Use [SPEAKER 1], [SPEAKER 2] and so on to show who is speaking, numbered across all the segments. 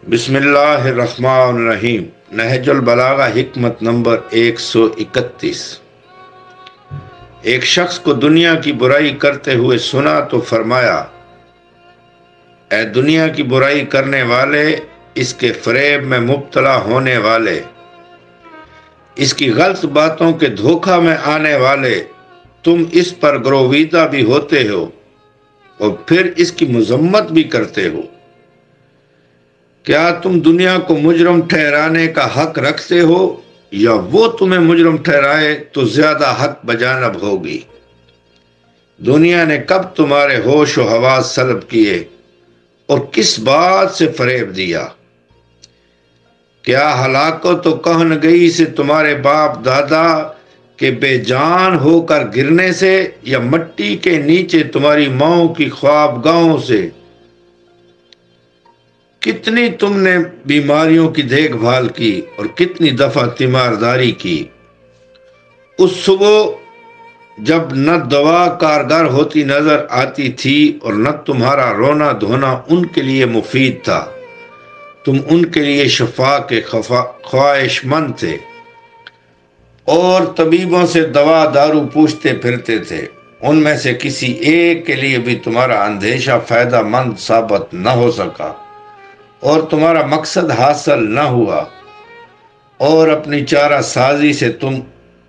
[SPEAKER 1] بسم اللہ الرحمن الرحیم۔ نہج البلاغہ حکمت نمبر 131۔ ایک شخص کو دنیا کی برائی کرتے ہوئے سنا تو فرمایا، اے دنیا کی برائی کرنے والے، اس کے فریب میں مبتلا ہونے والے، اس کی غلط باتوں کے دھوکہ میں آنے والے، تم اس پر گرویدہ بھی ہوتے ہو اور پھر اس کی مذمت بھی کرتے ہو۔ کیا تم دنیا کو مجرم ٹھہرانے کا حق رکھتے ہو یا وہ تمہیں مجرم ٹھہرائے تو زیادہ حق بجانب ہوگی؟ دنیا نے کب تمہارے ہوش و حواس سلب کیے اور کس بات سے فریب دیا؟ کیا ہلاکت و کہن گئی سے تمہارے باپ دادا کے بے جان ہو کر گرنے سے، یا مٹی کے نیچے تمہاری ماؤں کی خوابگاہوں سے؟ کتنی تم نے بیماریوں کی دیکھ بھال کی اور کتنی دفعہ تیمارداری کی۔ اس صبح جب نہ دوا کارگر ہوتی نظر آتی تھی اور نہ تمہارا رونا دھونا ان کے لیے مفید تھا، تم ان کے لیے شفا کے خواہش مند تھے اور طبیبوں سے دوا دارو پوچھتے پھرتے تھے۔ ان میں سے کسی ایک کے لیے بھی تمہارا اندیشہ فائدہ مند ثابت نہ ہو سکا اور تمہارا مقصد حاصل نہ ہوا، اور اپنی چارہ سازی سے تم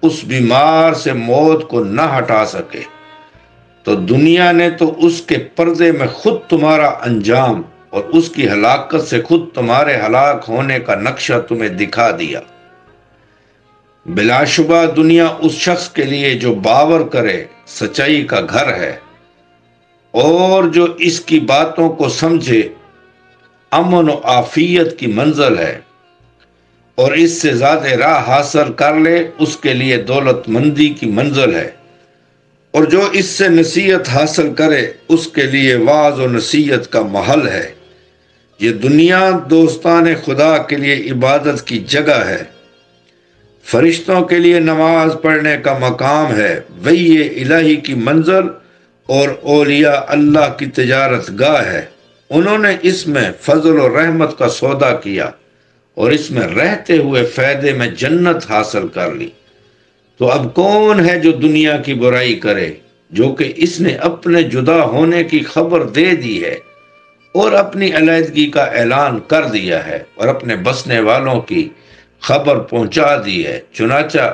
[SPEAKER 1] اس بیمار سے موت کو نہ ہٹا سکے، تو دنیا نے تو اس کے پردے میں خود تمہارا انجام اور اس کی ہلاکت سے خود تمہارے ہلاک ہونے کا نقشہ تمہیں دکھا دیا۔ بلا شبہ دنیا اس شخص کے لیے جو باور کرے سچائی کا گھر ہے، اور جو اس کی باتوں کو سمجھے امن و عافیت کی منزل ہے، اور اس سے زیادہ راہ حاصل کر لے اس کے لیے دولت مندی کی منزل ہے، اور جو اس سے نصیحت حاصل کرے اس کے لیے وعظ و نصیحت کا محل ہے۔ یہ دنیا دوستان خدا کے لیے عبادت کی جگہ ہے، فرشتوں کے لیے نماز پڑھنے کا مقام ہے، وحی الہی کی منزل اور اولیاء اللہ کی تجارت گاہ ہے۔ انہوں نے اس میں فضل و رحمت کا سودا کیا اور اس میں رہتے ہوئے فائدے میں جنت حاصل کر لی۔ تو اب کون ہے جو دنیا کی برائی کرے، جو کہ اس نے اپنے جدا ہونے کی خبر دے دی ہے اور اپنی علیحدگی کا اعلان کر دیا ہے اور اپنے بسنے والوں کی خبر پہنچا دی ہے۔ چنانچہ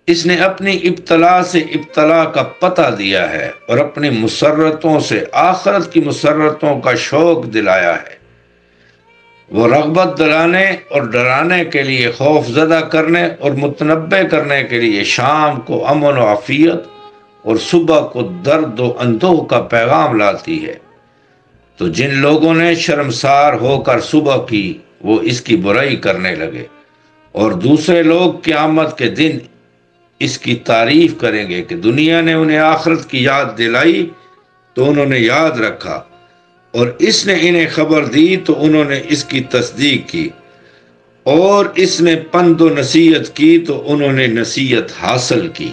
[SPEAKER 1] اس نے اپنی ابتلا سے ابتلا کا پتہ دیا ہے اور اپنی مسرتوں سے آخرت کی مسرتوں کا شوق دلایا ہے۔ وہ رغبت دلانے اور ڈرانے کے لیے، خوف زدہ کرنے اور متنبہ کرنے کے لیے شام کو امن و عافیت اور صبح کو درد و اندوہ کا پیغام لاتی ہے۔ تو جن لوگوں نے شرمسار ہو کر صبح کی، وہ اس کی برائی کرنے لگے، اور دوسرے لوگ قیامت کے دن اس کی تعریف کریں گے کہ دنیا نے انہیں آخرت کی یاد دلائی تو انہوں نے یاد رکھا، اور اس نے انہیں خبر دی تو انہوں نے اس کی تصدیق کی، اور اس نے پند و نصیحت کی تو انہوں نے نصیحت حاصل کی۔